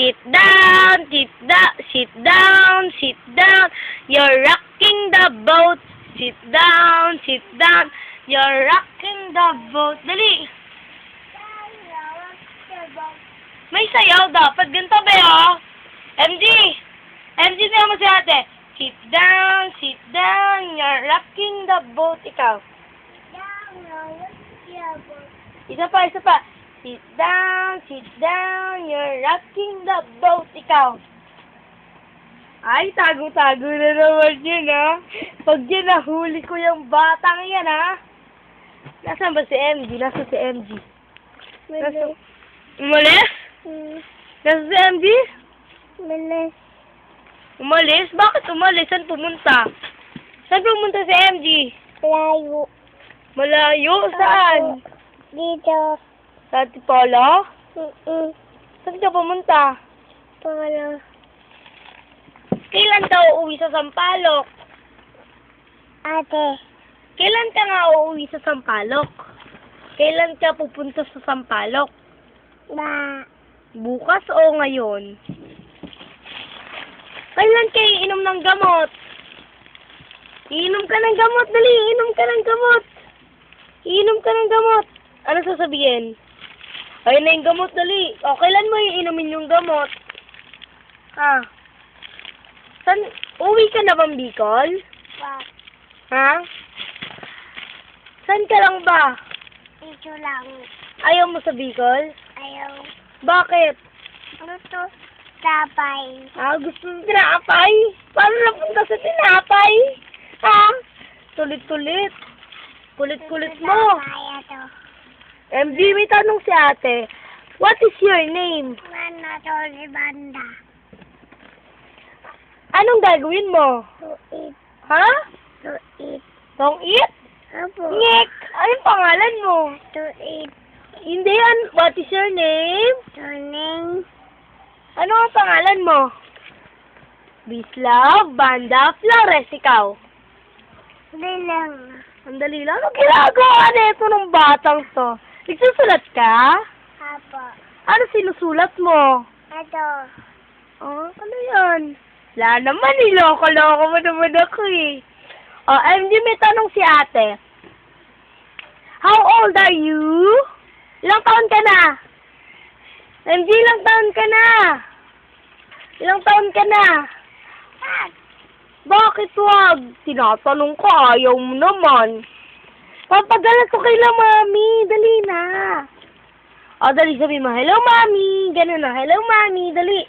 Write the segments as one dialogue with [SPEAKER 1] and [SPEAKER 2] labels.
[SPEAKER 1] Sit down, sit down, sit down, sit down. You're rocking the boat. Sit down, sit down. You're rocking the boat. Dali. May sayaw dapat. Ganito ba yun? MG! MG na mo si ate. Sit down, sit down. You're rocking the boat. Ikaw. Isa pa, isa pa. Sit down, you're rocking the boat. Ikaw. Ay, tago-tago na naman yun, ha? Pag yun, nahuli ko yung batang yan, ha? Nasaan ba si MG? Nasaan si MG? Nasaan? Umalis? Nasaan si MG?
[SPEAKER 2] Umalis.
[SPEAKER 1] Umalis? Bakit umalis? Saan pumunta? Saan pumunta si MG?
[SPEAKER 2] Layo.
[SPEAKER 1] Malayo? Saan?
[SPEAKER 2] Dito.
[SPEAKER 1] Sa Tipolo? Saan ka pumunta?
[SPEAKER 2] Polo.
[SPEAKER 1] Kailan ka uuwi sa Sampaloc?
[SPEAKER 2] Ate.
[SPEAKER 1] Kailan ka nga uuwi sa Sampaloc? Kailan ka pupunta sa Sampaloc?
[SPEAKER 2] Ba.
[SPEAKER 1] Bukas o ngayon? Kailan kayo iinom ng gamot? Iinom ka ng gamot, dali! Iinom ka ng gamot! Iinom ka ng gamot! Ano sasabihin? Ayun na yung gamot, dali! O, kailan mo iinumin yung gamot? Ha? San? Uwi ka na bang Bicol?
[SPEAKER 2] Ba.
[SPEAKER 1] Ha? San ka lang ba?
[SPEAKER 2] Dito lang.
[SPEAKER 1] Ayaw mo sa Bicol?
[SPEAKER 2] Ayaw.
[SPEAKER 1] Bakit?
[SPEAKER 2] Luto. Tapay.
[SPEAKER 1] Gusto mo tinapay? Paano napunta sa tinapay? Ha? Tulit-tulit. Kulit-kulit mo.
[SPEAKER 2] Tapay ito.
[SPEAKER 1] MG, may tanong si ate. What is your name?
[SPEAKER 2] Mana to si Banda.
[SPEAKER 1] Anong gagawin mo?
[SPEAKER 2] To eat.
[SPEAKER 1] Ha?
[SPEAKER 2] To eat.
[SPEAKER 1] Tong eat?
[SPEAKER 2] Apo.
[SPEAKER 1] Ngek! Anong pangalan mo?
[SPEAKER 2] To eat.
[SPEAKER 1] Hindi, what is your name?
[SPEAKER 2] Turning.
[SPEAKER 1] Ano ang pangalan mo? Bislav, Banda, Flores, ikaw.
[SPEAKER 2] Bilang.
[SPEAKER 1] Ang dali lang. Ano ginagawa nito ng batang to? Nagsusulat ka?
[SPEAKER 2] Apo.
[SPEAKER 1] Ano sinusulat mo?
[SPEAKER 2] Ito.
[SPEAKER 1] Oh, ano yan? Wala naman, niloko-loko mo naman ako eh. Oh, MJ, may tanong si ate. How old are you? Ilang taon ka na? MJ, ilang taon ka na? Ilang taon ka na? Bakit wag? Tinatanong ko, ayaw mo naman. Papadala ko kay la mami. Dali na. O, dali, sabi mo, hello mami. Ganun na, hello mami. Dali.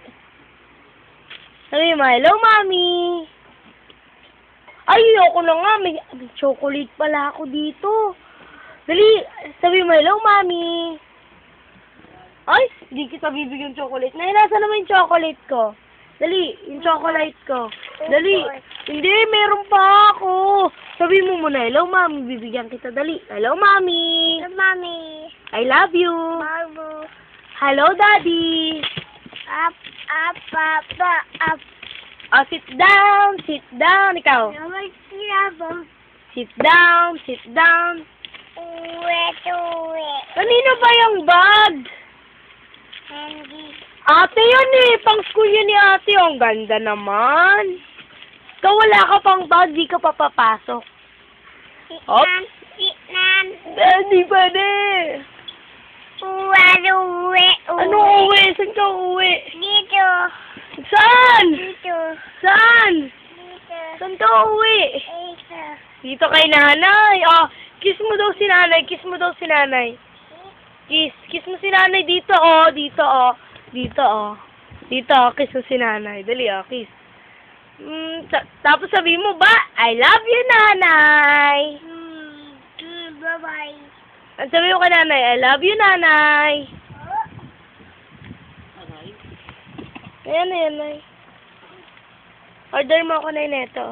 [SPEAKER 1] Sabi mo, hello mami. Ay, ayoko na nga. May chocolate pala ako dito. Dali, sabi mo, hello mami. Ay, di kita bibigyan chocolate. Nasa naman yung chocolate ko. Dali, yung chocolate ko. Dali. Hindi, meron pa ako. Sabi mo muna, hello, mami. Bibigyan kita. Dali. Hello, mami.
[SPEAKER 2] Hello, Mami.
[SPEAKER 1] I love you.
[SPEAKER 2] Marbo.
[SPEAKER 1] Hello, daddy.
[SPEAKER 2] Up, up, up, up.
[SPEAKER 1] Oh, sit down. Sit down. Ikaw.
[SPEAKER 2] Naman sila ba?
[SPEAKER 1] Sit down. Sit down.
[SPEAKER 2] Uwe, tuwe.
[SPEAKER 1] Kanino ba yung bag?
[SPEAKER 2] Hindi.
[SPEAKER 1] Ate yun eh. Pang school yun ni ate. Ang ganda naman. Ikaw wala ka pang bag. Di ka pa papasok. Op.
[SPEAKER 2] Sitnan.
[SPEAKER 1] Di pa de.
[SPEAKER 2] Uwe, uwe, uwe.
[SPEAKER 1] Ano uwi? Saan ka uwi?
[SPEAKER 2] Dito.
[SPEAKER 1] Saan?
[SPEAKER 2] Dito.
[SPEAKER 1] Saan?
[SPEAKER 2] Dito.
[SPEAKER 1] Saan ka uwi?
[SPEAKER 2] Dito.
[SPEAKER 1] Dito kay nanay. Oh, kiss mo daw si nanay. Kiss mo daw si nanay. Kiss. Kiss mo si nanay dito, oh. Dito, oh. Dito, oh. Dito, oh. Kiss mo si nanay. Dali, oh. Kiss. Tapos sabi mo ba, I love you, nanay.
[SPEAKER 2] Bye-bye.
[SPEAKER 1] Ang sabi mo kay nanay, I love you, nanay. Ayan, ayan, nay. Order mo ako na neto.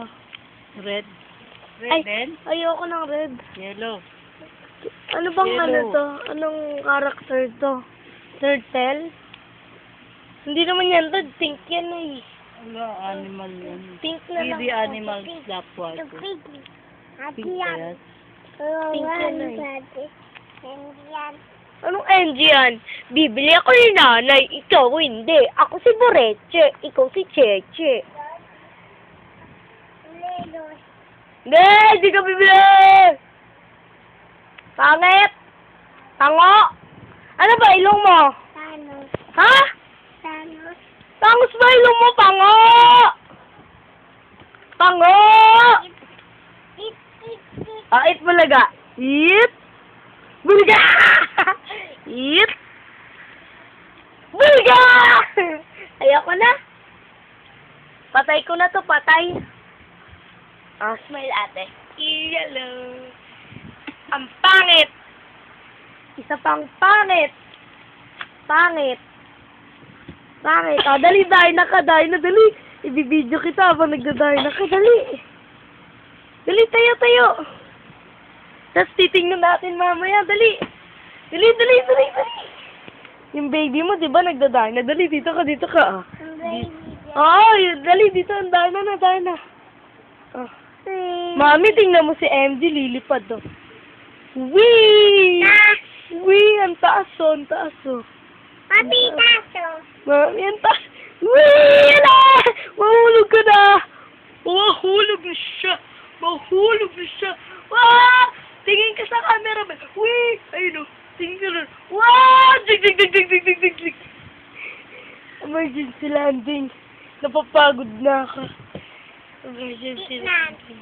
[SPEAKER 3] Red. Red
[SPEAKER 1] Ay,
[SPEAKER 3] din?
[SPEAKER 1] ayoko ng red.
[SPEAKER 3] Yellow.
[SPEAKER 1] Ano bang
[SPEAKER 3] Yellow.
[SPEAKER 1] ano to? Anong character to? Turtle? Hindi naman yan to. Pink yan eh.
[SPEAKER 3] Wala, animal yan.
[SPEAKER 1] Pink na lang.
[SPEAKER 3] Hindi animal slap
[SPEAKER 2] Ito,
[SPEAKER 3] water.
[SPEAKER 2] pig. Ate
[SPEAKER 3] Pink
[SPEAKER 2] yan.
[SPEAKER 3] kaya.
[SPEAKER 1] Pink yan eh.
[SPEAKER 2] Ate. Hindi yan.
[SPEAKER 1] Anong NG yan? Bibili ako ni nanay, ikaw hindi. Ako si Boreche, ikaw si Cheche.
[SPEAKER 2] Lelos.
[SPEAKER 1] Hindi, hindi ka bibili! Pangit! Tango! Ano ba ilong mo?
[SPEAKER 2] Thanos.
[SPEAKER 1] Ha?
[SPEAKER 2] Thanos.
[SPEAKER 1] Tangos ba ilong mo, pango? Pango!
[SPEAKER 2] It, it, it.
[SPEAKER 1] Ah, it bulaga. It! Bulaga! It! Bulaga! Ayoko na. Patay ko na to, patay. Ah, smile ate. Hello. Ang pangit. Isa pang pangit. Pangit. Pangit. Ah, dali, dahil na ka, dahil na, dali. Ibibidyo kita habang nagdadahin na ka, dali. Dali, tayo, tayo. Tapos titingnan natin mamaya, dali. Dali, dali, dali, dali. Yung baby mo, di ba, nagdadahin na, dali, dito ka, dito ka. Ah.
[SPEAKER 2] Ang baby
[SPEAKER 1] Oo, yun, dali, dito, ang dahil na, dahil na. Ah. Mami, tingnan mo si MG, lilipad, oh. Wee! Wee, ang taas, oh, ang taas, oh.
[SPEAKER 2] Papitaso.
[SPEAKER 1] Mami, ang taas. Wee! Ala! Mahulog ka na! Mahulog na siya! Mahulog na siya! Wah! Tingin ka sa camera ba? Wee! Ayun, oh. Tingin ka na. Wah! Jig, jig, jig, jig, jig, jig, jig, jig. Emergency landing. Napapagod na ako. Emergency
[SPEAKER 2] Tignan.
[SPEAKER 1] landing.